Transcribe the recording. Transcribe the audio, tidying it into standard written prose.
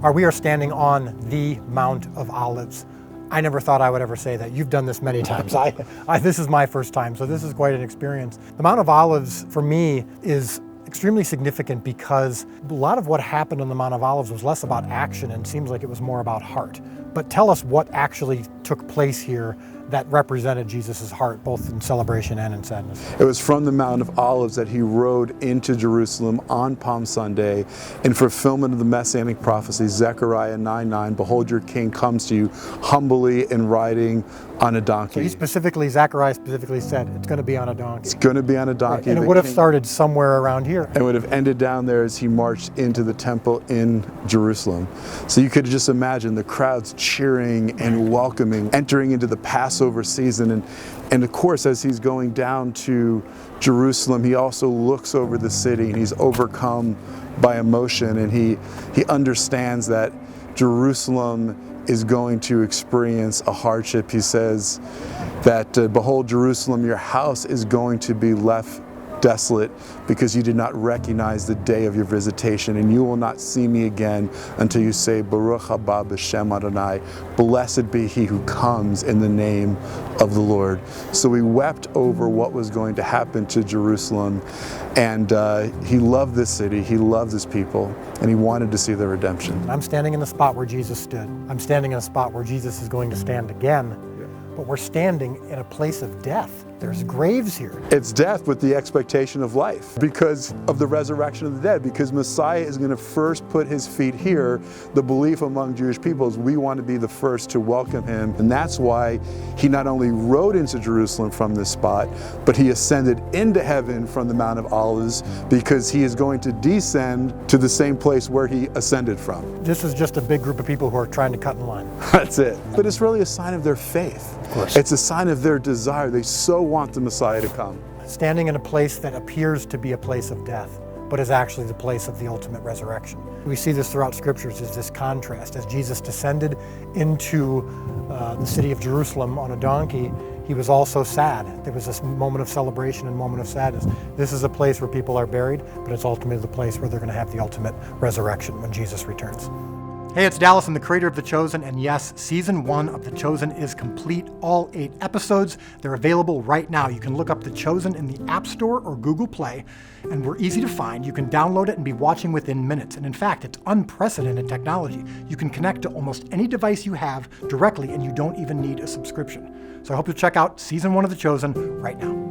We are standing on the Mount of Olives. I never thought I would ever say that. You've done this many times. This is my first time, so this is quite an experience. The Mount of Olives, for me, is extremely significant because a lot of what happened on the Mount of Olives was less about action and seems like it was more about heart. But tell us what actually took place here that represented Jesus' heart, both in celebration and in sadness. It was from the Mount of Olives that he rode into Jerusalem on Palm Sunday in fulfillment of the Messianic prophecy, Zechariah 9:9, behold your king comes to you humbly and riding on a donkey. So Zechariah specifically said, it's going to be on a donkey. It's going to be on a donkey. Right. And it would have started somewhere around here. And would have ended down there as he marched into the temple in Jerusalem. So you could just imagine the crowds cheering and welcoming, entering into the Passover season. And of course, as he's going down to Jerusalem, he also looks over the city and he's overcome by emotion, and he understands that Jerusalem is going to experience a hardship. He says that, behold, Jerusalem, your house is going to be left desolate because you did not recognize the day of your visitation, and you will not see me again until you say, Baruch haba b'shem Adonai, blessed be he who comes in the name of the Lord. So we wept over what was going to happen to Jerusalem, and he loved this city, he loved his people, and he wanted to see their redemption. I'm standing in the spot where Jesus stood. I'm standing in a spot where Jesus is going to stand again, but we're standing in a place of death. There's graves here. It's death with the expectation of life because of the resurrection of the dead, because Messiah is going to first put his feet here. The belief among Jewish people is we want to be the first to welcome him. And that's why he not only rode into Jerusalem from this spot, but he ascended into heaven from the Mount of Olives, because he is going to descend to the same place where he ascended from. This is just a big group of people who are trying to cut in line. That's it. But it's really a sign of their faith. Of course. It's a sign of their desire. They so want the Messiah to come. Standing in a place that appears to be a place of death, but is actually the place of the ultimate resurrection. We see this throughout scriptures, is this contrast. As Jesus descended into the city of Jerusalem on a donkey, he was also sad. There was this moment of celebration and moment of sadness. This is a place where people are buried, but it's ultimately the place where they're going to have the ultimate resurrection when Jesus returns. Hey, it's Dallas. I'm the creator of The Chosen, and yes, season 1 of The Chosen is complete. All 8 episodes, they're available right now. You can look up The Chosen in the App Store or Google Play, and we're easy to find. You can download it and be watching within minutes. And in fact, it's unprecedented technology. You can connect to almost any device you have directly, and you don't even need a subscription. So I hope you'll check out season 1 of The Chosen right now.